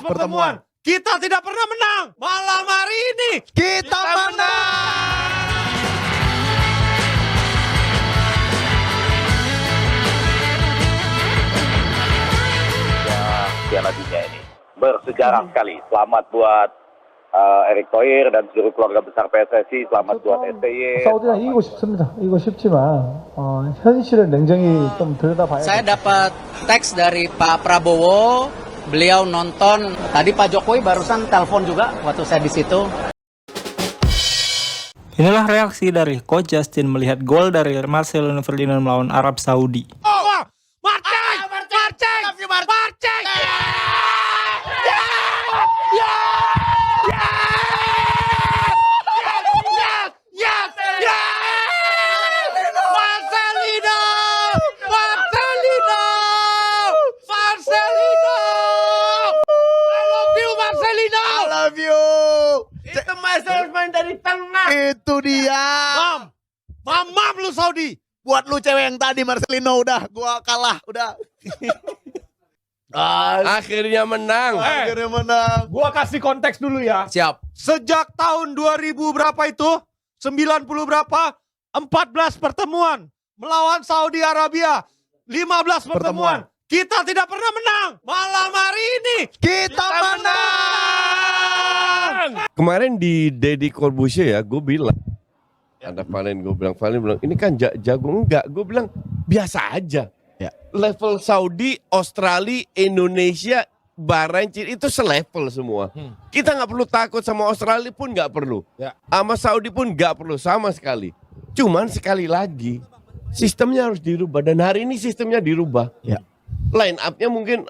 pertemuan. Kita tidak pernah menang. Malam hari ini Kita menang. Piala Dunia ini bersejarah sekali. Selamat buat Erick Thohir dan seluruh keluarga besar PSSI. Selamat buat STY. 사우디랑 이기고 싶습니다. 이기고 싶지만 현실을 냉정히 좀 들여다봐야 Saya dapat teks dari Pak Prabowo, beliau nonton. Tadi Pak Jokowi barusan telepon juga waktu saya di situ. Inilah reaksi dari Coach Justin melihat gol dari Marcelo Ferdinand melawan Arab Saudi. Itu Marcelo main dari tengah. Itu dia. Mam lu Saudi. Buat lu cewek yang tadi Marcelino udah gua kalah udah. Akhirnya menang. Akhirnya menang. Gua kasih konteks dulu ya. Siap. Sejak tahun 2000 berapa itu? 90 berapa? 14 pertemuan melawan Saudi Arabia. 15 pertemuan. Kita tidak pernah menang. Malam hari ini Kita menang. Kemarin di Deddy Corbuzier ya, gue bilang. Ada Valen, gue bilang, ini kan jago. Enggak, gue bilang biasa aja. Ya. Level Saudi, Australia, Indonesia, Bahrain, itu selevel semua. Kita nggak perlu takut sama Australia pun nggak perlu. Ya. Sama Saudi pun nggak perlu sama sekali. Cuman sekali lagi, sistemnya harus dirubah. Dan hari ini sistemnya dirubah. Ya. Line up-nya mungkin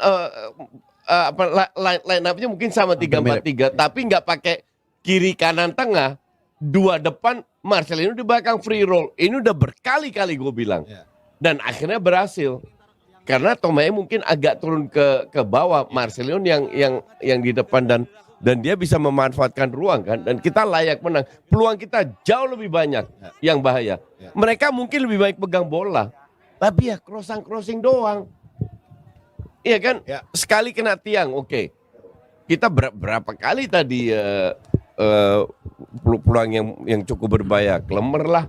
line up-nya mungkin sama 3-4-3, tapi nggak pakai kiri kanan tengah, 2 depan, Marcelino di belakang free roll. Ini udah berkali-kali gue bilang. Dan akhirnya berhasil. Karena Thomae mungkin agak turun ke bawah, Marcelino yang di depan dan dia bisa memanfaatkan ruang kan, dan kita layak menang. Peluang kita jauh lebih banyak yang bahaya. Mereka mungkin lebih baik pegang bola, tapi ya crossing doang. Iya kan, sekali kena tiang, oke. Kita berapa kali tadi peluang yang cukup berbahaya, Klemer lah.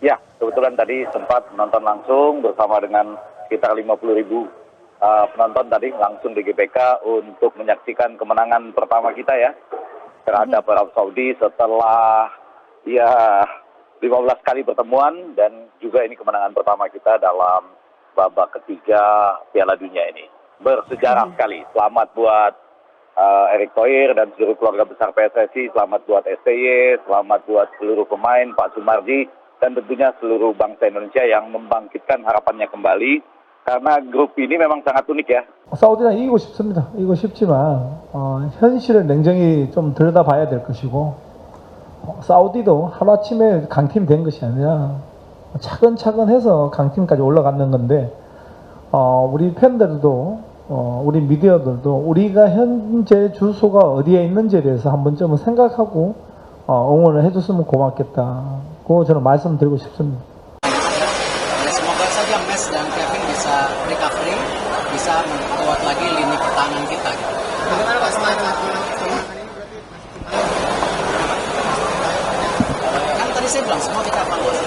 Ya, kebetulan tadi sempat menonton langsung bersama dengan sekitar 50.000 penonton tadi langsung di GBK untuk menyaksikan kemenangan pertama kita ya terhadap Arab Saudi setelah ya 15 kali pertemuan, dan juga ini kemenangan pertama kita dalam babak ketiga Piala Dunia ini. Bersejarah sekali. Selamat buat Erick Thohir dan seluruh keluarga besar PSSI, selamat buat STY, selamat buat seluruh pemain, Pak Sumarji, dan tentunya seluruh bangsa Indonesia yang membangkitkan harapannya kembali. Karena grup ini memang sangat unik ya. 사우디랑 이기고 싶습니다. 이기고 싶지만 현실을 냉정히 좀 들여다봐야 될 것이고 사우디도 하루아침에 강팀 된 것이 아니라 차근차근 해서 강팀까지 올라가는 건데 우리 팬들도 우리 미디어들도 우리가 현재 주소가 어디에 있는지에 대해서 한 번쯤은 생각하고 응원을 해줬으면 고맙겠다고 저는 말씀드리고 싶습니다. Semoga saja Mes dan Kevin bisa recovery, bisa memperkuat lagi lini pertahanan kita. Bagaimana Pak semangat? Kan tadi saya bilang semua kita evaluasi.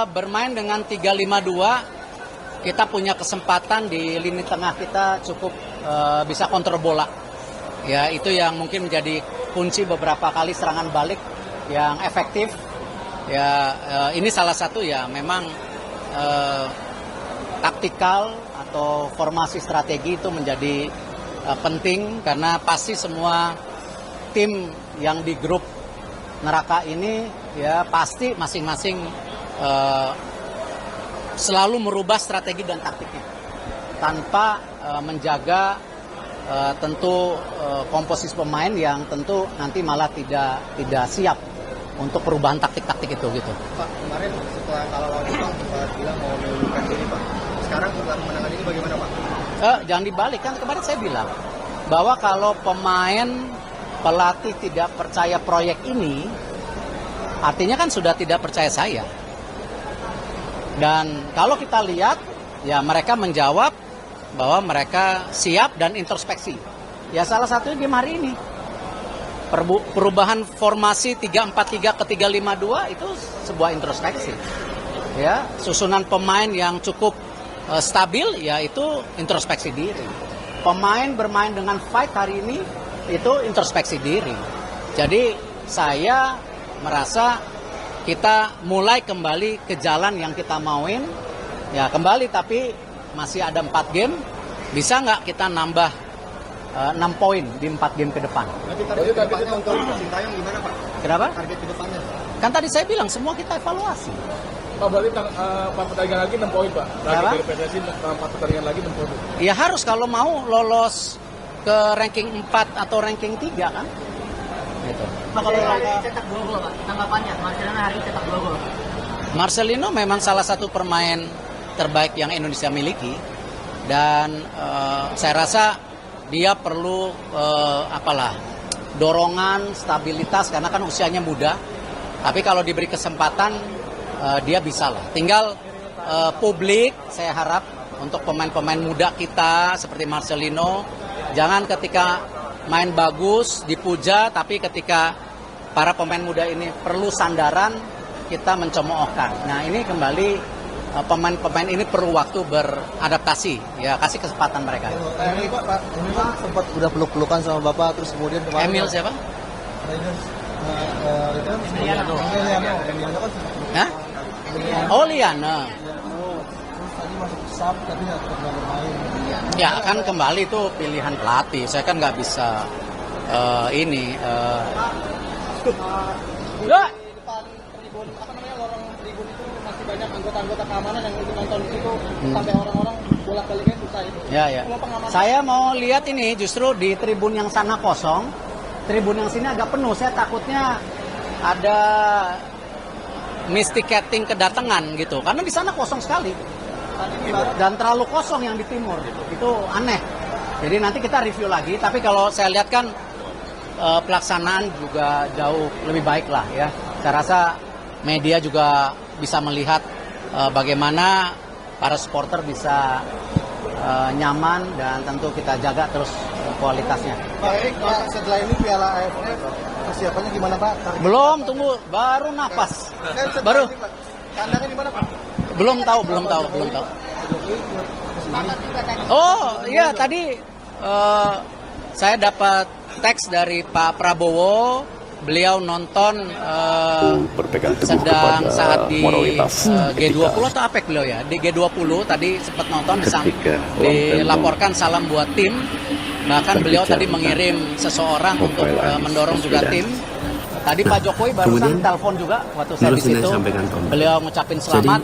Bermain dengan 3-5-2, kita punya kesempatan di lini tengah kita cukup bisa kontrol bola. Ya, itu yang mungkin menjadi kunci beberapa kali serangan balik yang efektif. Ya, ini salah satu ya memang taktikal atau formasi strategi itu menjadi penting, karena pasti semua tim yang di grup neraka ini ya pasti masing-masing selalu merubah strategi dan taktiknya tanpa menjaga tentu komposisi pemain yang tentu nanti malah tidak siap untuk perubahan taktik-taktik itu gitu. Pak, kemarin setelah kalah lawan Jepang sempat bilang mau mengundurkan diri Pak. Sekarang setelah kemenangan ini bagaimana Pak? Jangan dibalik, kan kemarin saya bilang bahwa kalau pemain pelatih tidak percaya proyek ini, artinya kan sudah tidak percaya saya. Dan kalau kita lihat, ya mereka menjawab bahwa mereka siap dan introspeksi. Ya salah satunya game hari ini. Perubahan formasi 3-4-3 ke 3-5-2 itu sebuah introspeksi. Ya, susunan pemain yang cukup stabil, ya itu introspeksi diri. Pemain bermain dengan fight hari ini itu introspeksi diri. Jadi saya merasa kita mulai kembali ke jalan yang kita mauin. Ya kembali, tapi masih ada 4 game. Bisa nggak kita nambah 6 poin di 4 game ke depan? Nanti target ke depannya untuk Sintayong gimana Pak? Kenapa? Target ke depannya. Kan tadi saya bilang semua kita evaluasi. Pak, berarti 4 pertandingan lagi 6 poin Pak. Kenapa? Dari PSSI 4 pertandingan lagi 6 poin. Ya harus kalau mau lolos ke ranking 4 atau ranking 3 kan? Gitu. Pak, kalau cetak 2 gol Pak, tanggapannya Marcelino hari ini cetak 2 gol. Marcelino memang salah satu pemain terbaik yang Indonesia miliki, dan saya rasa dia perlu dorongan, stabilitas, karena kan usianya muda. Tapi kalau diberi kesempatan dia bisa lah. Tinggal publik, saya harap untuk pemain-pemain muda kita seperti Marcelino, jangan ketika main bagus dipuja, tapi ketika para pemain muda ini perlu sandaran, kita mencemoohkan. Nah ini kembali pemain-pemain ini perlu waktu beradaptasi, ya kasih kesempatan mereka. Ini Pak sempat udah peluk-pelukan sama Bapak, terus kemudian kemarin Emil siapa? Hah? Oh Liana. Ya kan kembali itu pilihan pelatih. Saya kan nggak bisa ini. lorong tribun itu masih banyak anggota-anggota keamanan yang ikut nonton itu sampai orang-orang bolak-baliknya susah itu. Ya. Saya mau lihat ini justru di tribun yang sana kosong, tribun yang sini agak penuh. Saya takutnya ada mistiketing kedatangan gitu, karena di sana kosong sekali dan terlalu kosong yang di timur gitu. Itu aneh. Jadi nanti kita review lagi. Tapi kalau saya lihat kan pelaksanaan juga jauh lebih baik lah ya. Saya rasa media juga bisa melihat bagaimana para supporter bisa nyaman, dan tentu kita jaga terus kualitasnya. Pak Erik, setelah ini Piala AFF persiapannya gimana Pak? Belum, tunggu, baru napas. Baru. Kandangnya di mana Pak? Belum tahu. Oh iya, tadi saya dapat teks dari Pak Prabowo. Beliau nonton sedang saat di G20 atau APEC beliau ya. Di G20 tadi sempat nonton, dilaporkan salam buat tim. Bahkan beliau tadi mengirim seseorang untuk mendorong juga tim. Tadi Pak Jokowi barusan telepon juga waktu saya di situ. Beliau ngucapin selamat.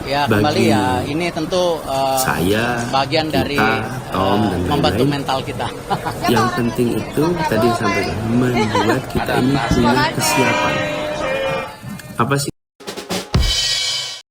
Ya kembali ya, ini tentu saya, bagian dari Tom, dan membantu lain-lain. mental kita. Yang penting itu tadi disampaikan membuat kita ini punya kesiapan. Apa sih?